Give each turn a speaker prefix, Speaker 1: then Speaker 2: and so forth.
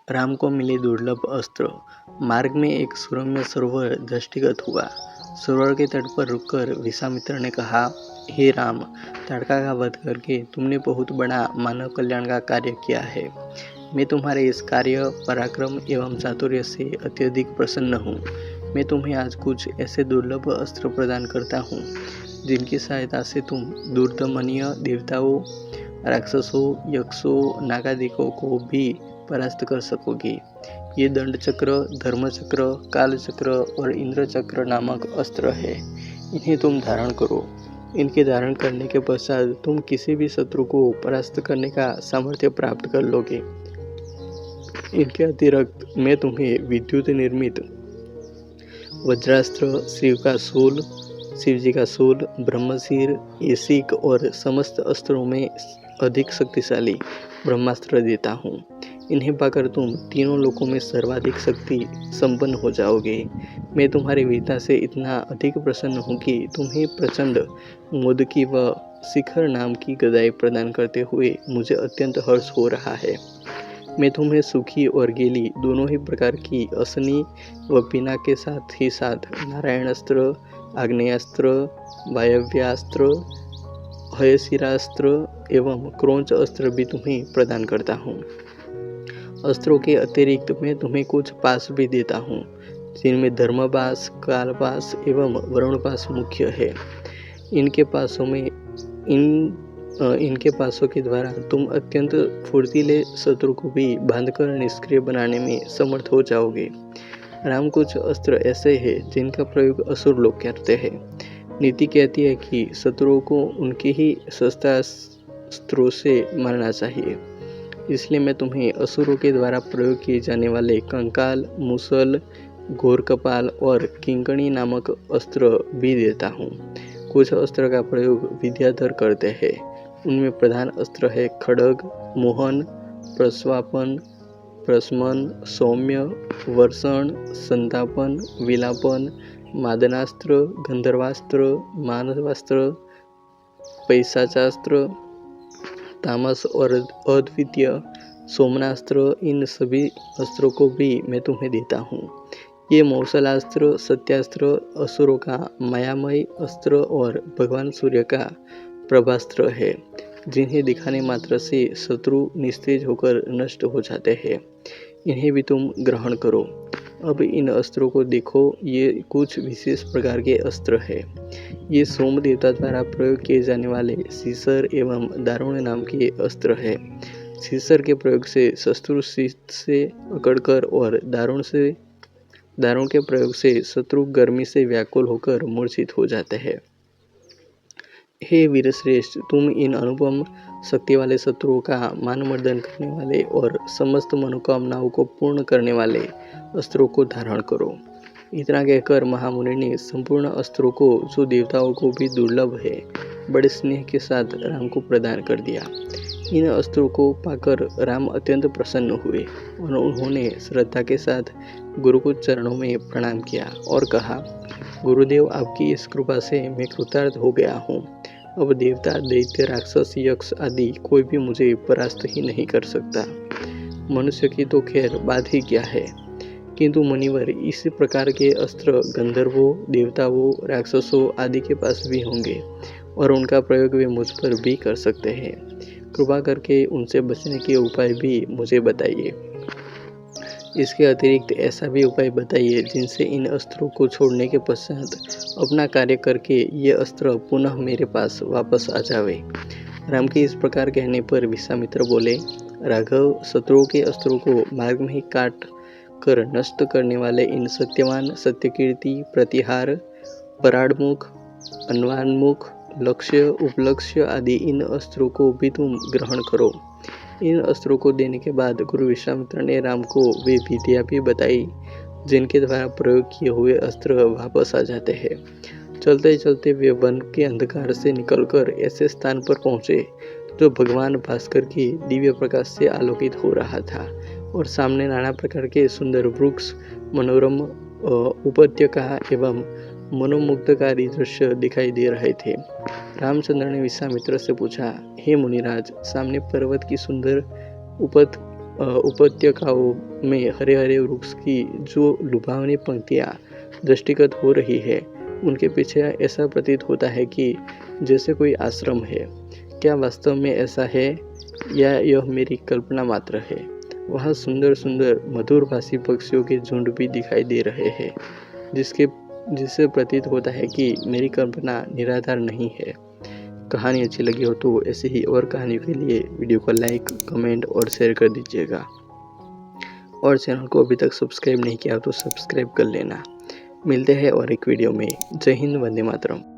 Speaker 1: राम को मिले दुर्लभ अस्त्र। मार्ग में एक सुरम्य सरोवर दृष्टिगत हुआ। सरोवर के तट पर रुककर विश्वामित्र ने कहा, हे राम, ताड़का का वध करके तुमने बहुत बड़ा मानव कल्याण का कार्य किया है। मैं तुम्हारे इस कार्य, पराक्रम एवं चातुर्य से अत्यधिक प्रसन्न हूँ। मैं तुम्हें आज कुछ ऐसे दुर्लभ अस्त्र प्रदान करता हूँ जिनकी सहायता से तुम दुर्दमनीय देवताओं, राक्षसों, यक्षों, नागादिकों को भी परास्त कर सकोगे। ये दंड चक्र, धर्म चक्र, काल चक्र और इंद्र चक्र नामक अस्त्र है। इन्हें तुम धारण करो। इनके धारण करने के पश्चात तुम किसी भी शत्रु को परास्त करने का सामर्थ्य प्राप्त कर लोगे। इनके अतिरिक्त मैं तुम्हें विद्युत निर्मित वज्रास्त्र, शिव जी का शूल, ब्रह्मशीर, येसिक और समस्त अस्त्रों में अधिक शक्तिशाली ब्रह्मास्त्र देता हूँ। इन्हें पाकर तुम तीनों लोकों में सर्वाधिक शक्ति संपन्न हो जाओगे। मैं तुम्हारी वीरता से इतना अधिक प्रसन्न हूँ कि तुम्हें प्रचंड मोदकी व शिखर नाम की गदाई प्रदान करते हुए मुझे अत्यंत हर्ष हो रहा है। मैं तुम्हें सुखी और गीली दोनों ही प्रकार की असनी व पिना के साथ ही साथ नारायणास्त्र, आग्नेयास्त्र, वायव्यास्त्र, हयशिरास्त्र एवं क्रोंच अस्त्र भी तुम्हें प्रदान करता हूँ। अस्त्रों के अतिरिक्त मैं तुम्हें कुछ पास भी देता हूँ, जिनमें धर्मपास, कालपास एवं वरुणपास मुख्य है। इनके पासों के द्वारा तुम अत्यंत फुर्तीले शत्रु को भी बांधकर निष्क्रिय बनाने में समर्थ हो जाओगे। राम, कुछ अस्त्र ऐसे हैं जिनका प्रयोग असुर लोग करते हैं। नीति कहती है कि शत्रुओं को उनके ही शस्त्रास्त्रों से मारना चाहिए। इसलिए मैं तुम्हें असुरों के द्वारा प्रयोग किए जाने वाले कंकाल, मूसल, घोर कपाल और किंकणी नामक अस्त्र भी देता हूँ। कुछ अस्त्र का प्रयोग विद्याधर करते हैं। उनमें प्रधान अस्त्र है खड्ग, मोहन, प्रस्वापन, प्रशमन, सौम्य, वर्षण, संतापन, विलापन, मादनास्त्र, गंधर्वास्त्र, मानवास्त्र, पैशाचास्त्र, तामस और अद्वितीय सोमनास्त्र। इन सभी अस्त्रों को भी मैं तुम्हें देता हूँ। ये मौसलास्त्र, सत्यास्त्र, असुरों का मायामय अस्त्र और भगवान सूर्य का प्रभास्त्र है, जिन्हें दिखाने मात्र से शत्रु निस्तेज होकर नष्ट हो जाते हैं। इन्हें भी तुम ग्रहण करो। अब इन अस्त्रों को देखो। ये कुछ विशेष प्रकार के अस्त्र हैं। ये सोम देवता द्वारा प्रयोग किए जाने वाले सीसर एवं दारुण नाम के अस्त्र है। सीसर के प्रयोग से शत्रु शीत से अकड़कर और दारुण के प्रयोग से शत्रु गर्मी से व्याकुल होकर मूर्छित हो जाते हैं। हे वीरश्रेष्ठ, तुम इन अनुपम शक्ति वाले शत्रुओं का मानमर्दन करने वाले और समस्त मनोकामनाओं को पूर्ण करने वाले अस्त्रों को धारण करो। इतना कहकर महामुनि ने संपूर्ण अस्त्रों को, जो देवताओं को भी दुर्लभ है, बड़े स्नेह के साथ राम को प्रदान कर दिया। इन अस्त्रों को पाकर राम अत्यंत प्रसन्न हुए और उन्होंने श्रद्धा के साथ गुरु को चरणों में प्रणाम किया और कहा, गुरुदेव, आपकी इस कृपा से मैं कृतार्थ हो गया हूँ। अब देवता, दैत्य, राक्षस, यक्ष आदि कोई भी मुझे परास्त ही नहीं कर सकता। मनुष्य की तो खैर बात ही क्या है, किंतु मुनिवर, इस प्रकार के अस्त्र गंधर्वों, देवताओं, राक्षसों आदि के पास भी होंगे और उनका प्रयोग वे मुझ पर भी कर सकते हैं। कृपा करके उनसे बचने के उपाय भी मुझे बताइए। इसके अतिरिक्त ऐसा भी उपाय बताइए जिनसे इन अस्त्रों को छोड़ने के पश्चात अपना कार्य करके ये अस्त्र पुनः मेरे पास वापस आ जावे। राम के इस प्रकार कहने पर विश्वामित्र बोले, राघव, शत्रुओं के अस्त्रों को मार्ग में ही काट कर नष्ट करने वाले इन सत्यवान, सत्यकीर्ति, प्रतिहार, पराडमुख, अन्वान्मुख, लक्ष्य, उपलक्ष्य आदि इन अस्त्रों को भी तुम ग्रहण करो। इन अस्त्रों को देने के बाद गुरु विश्वामित्र ने राम को वे विधियाँ भी बताई जिनके द्वारा प्रयोग किए हुए अस्त्र वापस आ जाते हैं। चलते चलते वे वन के अंधकार से निकलकर ऐसे स्थान पर पहुँचे जो भगवान भास्कर की दिव्य प्रकाश से आलोकित हो रहा था और सामने नाना प्रकार के सुंदर वृक्ष, मनोरम उपत्यका एवं मनोमुग्धकारी दृश्य दिखाई दे रहे थे। रामचंद्र ने विश्वामित्र से पूछा, हे मुनिराज, सामने पर्वत की सुंदर उपत्यकाओं में हरे हरे वृक्ष की जो लुभावनी पंक्तियाँ दृष्टिगत हो रही है, उनके पीछे ऐसा प्रतीत होता है कि जैसे कोई आश्रम है। क्या वास्तव में ऐसा है या यह मेरी कल्पना मात्र है? वहाँ सुंदर सुंदर मधुरभाषी पक्षियों के झुंड भी दिखाई दे रहे हैं, जिससे प्रतीत होता है कि मेरी कल्पना निराधार नहीं है। कहानी अच्छी लगी हो तो ऐसे ही और कहानियों के लिए वीडियो को लाइक, कमेंट और शेयर कर दीजिएगा। और चैनल को अभी तक सब्सक्राइब नहीं किया तो सब्सक्राइब कर लेना। मिलते हैं और एक वीडियो में। जय हिंद, वंदे मातरम।